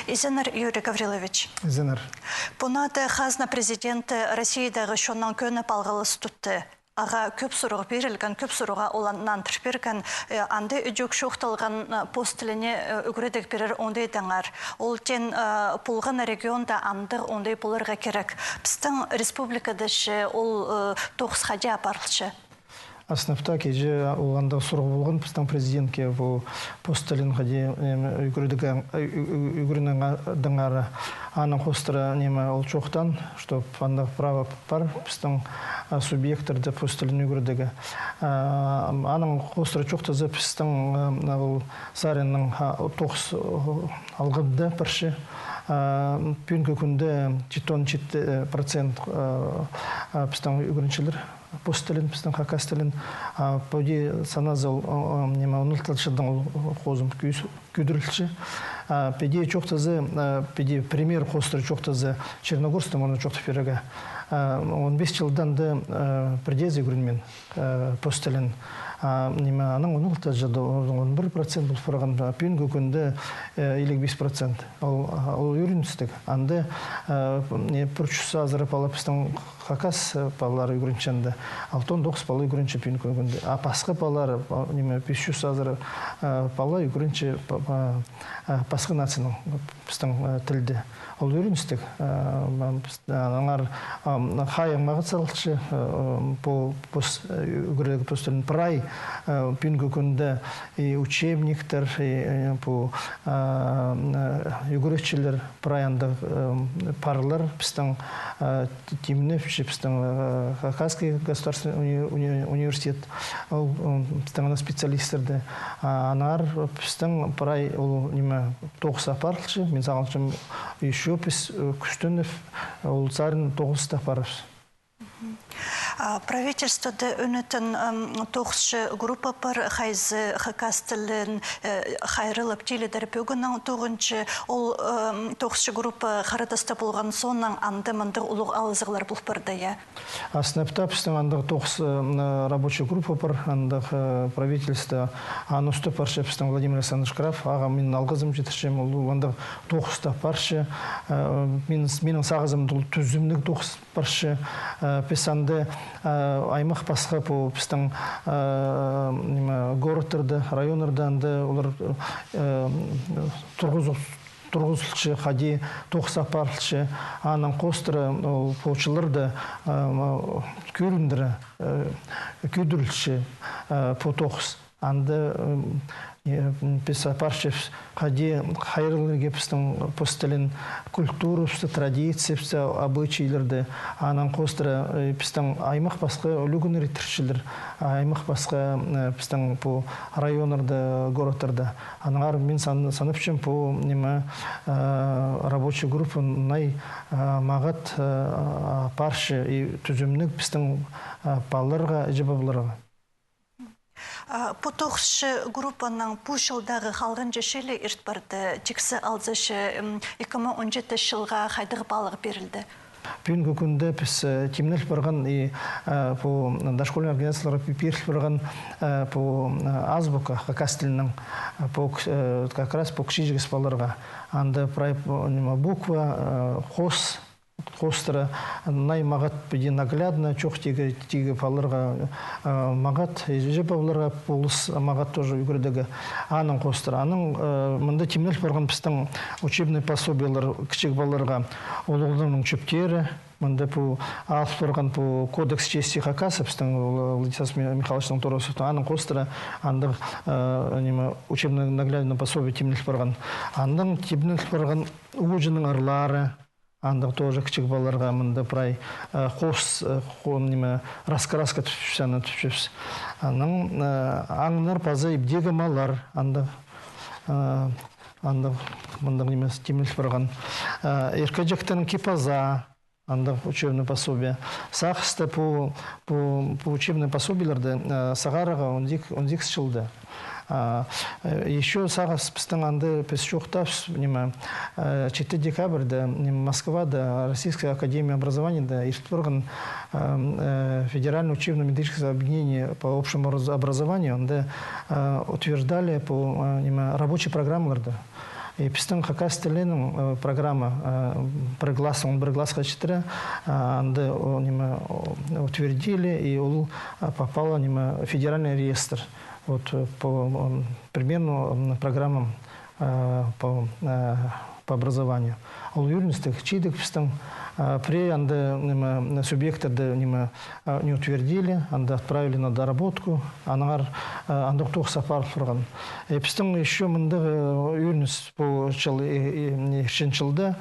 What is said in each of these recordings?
Изенер Юрий Гаврилович. Изенер. Понады хазна президенті Россиядағы шоннан көні палғылыс тұтты. Аға көп сұруға берілген, көп сұруға оланнан түрперген, анды үдік шоқталған постіліне үгіредік берер ондай даңар. Ол тен пұлған регионда андық ондай болырға керек. Біздің республикадышы ол тоқсқаде апарылшы. Основта кеже оланда сұруғы болған біздің президентке бұл постілін қаде үгірінің даңары аның қостыра неме ол жоқтан, чтоб андық право бар біздің субъекторды постілін үгірдігі. Аның қостыра жоқтызы біздің саринның тоқс алғыды бірші. Пүнгі күнді 7-10% біздің үгіріншілер постелин, біздің қақас тілін, пөде саназыл ұнылтылшыдың қозым күйдірілші. Педе жоқтызы, педе премьер қостыры жоқтызы Черногорстың оны жоқты переге. 15 жылдан да бірдезі күрінмен постелин. Аның ұнылтылшыды 11% бұл фырған пүйінгі күнді 55%. Ол үйріністік. Анды пұрчысы азырып алып біздің қақас балалары үйгіріншенді. 6-9 бала үйгірінші пүйінгі күнді. Пасқы балалары 500 азыры бала үйгірінші пасқы нацияның біздің тілді. Ол үйріністік. Аңар қайың мағыт сарылшы үйгірегі постелін прай пүйінгі күнді учебниктер, үйгірешчілер, прайанды парлар біздің Тимнев, біздің Хакасский государственный университет, біздің специалистерді. Анар біздің прай ол тоғыса парылшы, мен сағалшым еще біз күштінів, ол царин тоғыста парылшы. Правительствода үнітін тоқшы группа бар қайзы қақастылын қайрылып теледер бөгіннің тоғыншы ол тоқшы группа қарадасты болған сонның анды-мынды ұлық алызығылар бұл бірді, е? Аснапта біздің андық тоқс рабочий группа бар, андық правительство анусты паршы біздің Владимир Александрович Краф, аға менің алғызым жетішем, ол андық тоқста паршы, менің сағызым түзімдік тоқс паршы, песанды аймақ басқа бұл біздің городтарды, районлардан олар тұрғызылшы, қади тоқса парылшы, аның қостыры полчыларды күйдірілші по тоқс. Анды Песапаршев қади қайрылыге біздің постелін культуры, традиция, обычайларды анан қостыры біздің аймақ басқа үлігін ретіршілер, аймақ басқа біздің районларды, городтарды. Анағар мен санып үшін рабочий группа мағат паршы түзімнік біздің балаларға, жабабыларға. Потоқшы группаның бұл жылдағы қалғын жешелі ерт барды, тексі алзышы 2017 жылға қайдығы балық берілді. Бүгінгі күнді біз темнел барған дошкольный организацияларға беріліп барған азбука қақас тілінің как раз по кіші балаларға. Анды буква, қостыра мағат беді наглядно, чоқ тегі баларға мағат, же баларға полыс мағат тоже үгірдегі аның қостыра. Аның мұнда темнел барған біздің учебный пособиялар кішік баларға олығылының чөптері, мұнда алып барған кодекс чести Хакаса, біздің Владислав Михайловичның Торосовтың аның қостыра, андық учебный наглядный пособие темнел барған. Андың темнел барған ұғыжының арлары, андық тоже кішік балаларға мұнда прай қос раскраска түпшіпс. Аңнар паза ебдегі малар, андық мұндық темел барған. Еркаджектен кипаза, андық учебный пособие. Сақысты по учебный пособияларды сағараға 10 жылды. Еще сағас біздің анды біз жоқтап 4 декабрьда Москвада Российская академия образования ертіп Федеральное учебно-методическое объединение по общему образованию утверждали по рабочей программаларды. Пистың хакас тілінің программа бір глаз, он бір глаз качтыра, анды утвердили, и ол попало в федеральный реестр. Вот по примерно программам по образованию. Ол юрнистых чидик пистың при анды субъекты не утвердили, анды отправили на доработку, анар андық тоқ сапар тұрған. Пистың еще мынды юрнист по жылда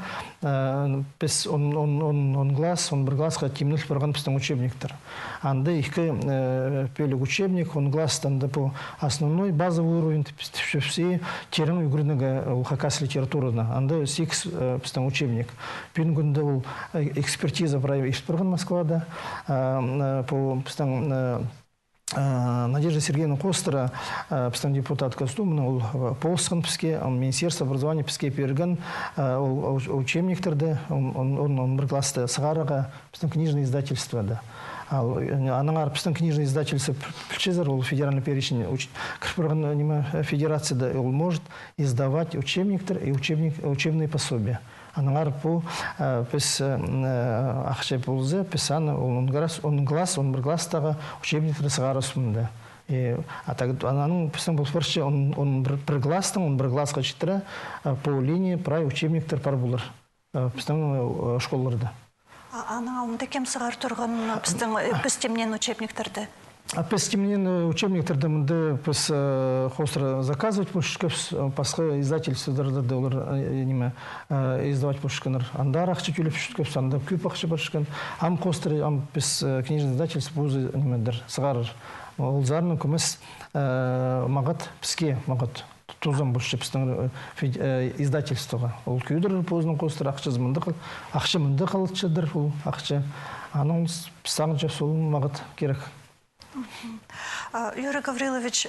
біз он глаз, он бір глазға темнілік тұрған пистың учебниктер. Анды екі пөлік учебник, он глаз анды по основной базовый уровень все терің үгірінігі хакас литературына. Анды 6 пистың учебник. Пен күнді ол экспертиза проявилась в Москвада по Надежда Сергеевна Костера, депутат Госдумы, Полскан писке, Министерство образования писке перган, учебниктерде, он бір класты сығарыға, книжное издательство, да. Анаңар пистің книжное издательство Пельчезер, ол федеральный перечень, федерация, да, он может издавать учебниктер и учебные пособия. Анаңар по пис ақше болзе, писаны, он глаз, он бір гластағы учебниктері сығарысында. Ананың пистің бұл бірше, он бір гластың, он бір глазға жетірі по линии прай учебниктер пар болыр. Пистің школларды. Аның алында кем сығар тұрған пістемнен учебниктерді? Пестемнен учебниктерді мүнді біз қосыр заказывать бұшықыз, басқа издательствода издавать бұшықыныр. Андар ақшы төліп үшікіз, анда көп ақшы бұшықын. Ам қостыры, ам біз книжный издательство бұзы сығарыр. Ол зарының көмес мағат, бізге мағат. Тузан бұшы біздің издательствоға. Ол күйдір бұзының қостыр, ақшы мұнды қалытшыдыр, ақшы. Аның пістағын жас ол мағат керек. Юрий Гаврилович,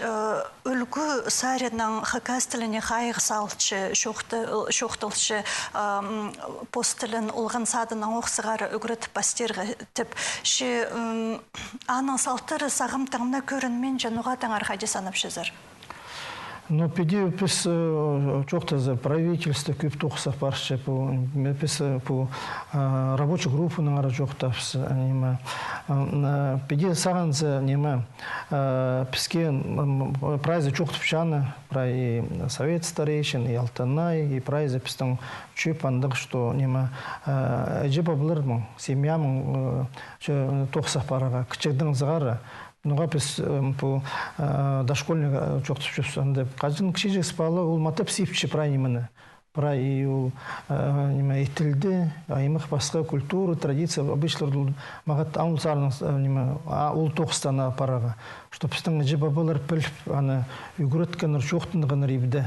үлгі саридның хакас тіліне қайық салчы, шоқтылшы пост тілін олған садының оқсығары үгірет пастерға тіп. Аның салтыры сағымтыңына көрінмен жануға таңар қайды санып шызыр? Но пиди пис чохта за правительство кюптух сапарше пис по рабочую группу на рачохта анима пиди саган за анима писке прайзы чохта пчана прай совет старейшин и Алтанай и прайзы пистан чуп андык что анима эжеба булырмын семьямын тох сапарага кичегдин зыгары. Нуга біз по дошкольный чоқтып каждый кіші спалы ол матап сипчі прайниманы. Прай ол етілді, аймақ басқа культура, традиция, обычлар мағат аңылсарының ол тоқстана параға. Что біздің жебабалар піліп, үгіреткенір чоқтындығыныр ебді.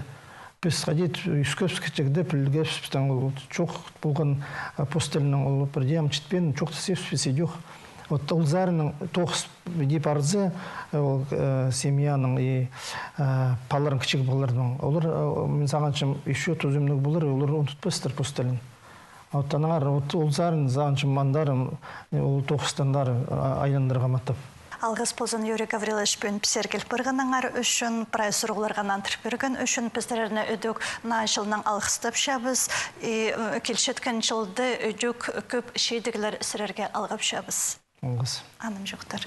Біз қадет үскөпскетегде пілге біздің чоқ болған постелінің ол бірде амчетпен чоқты сепспеседеуқ. Вот ол зарының тоқс деп арзы семьяның и паларын кішік балардың. Олар мен сағаншым еще төзімлік болыр, олар ұнтытпастыр постелін. Вот анағар ол зарын сағаншым мандарын ол тоқстандары айландырға маттап. Алғыз позын Юрий Гаврилович пен пісергел бірғанаңар үшін, прай сұрғыларған антырып бірген үшін піздеріне өдік наашылының алғыстап шабыз, келшеткен жылды өдік көп шейдігілер сірерге алғап шабыз. Алғыз. Аным жоқтар.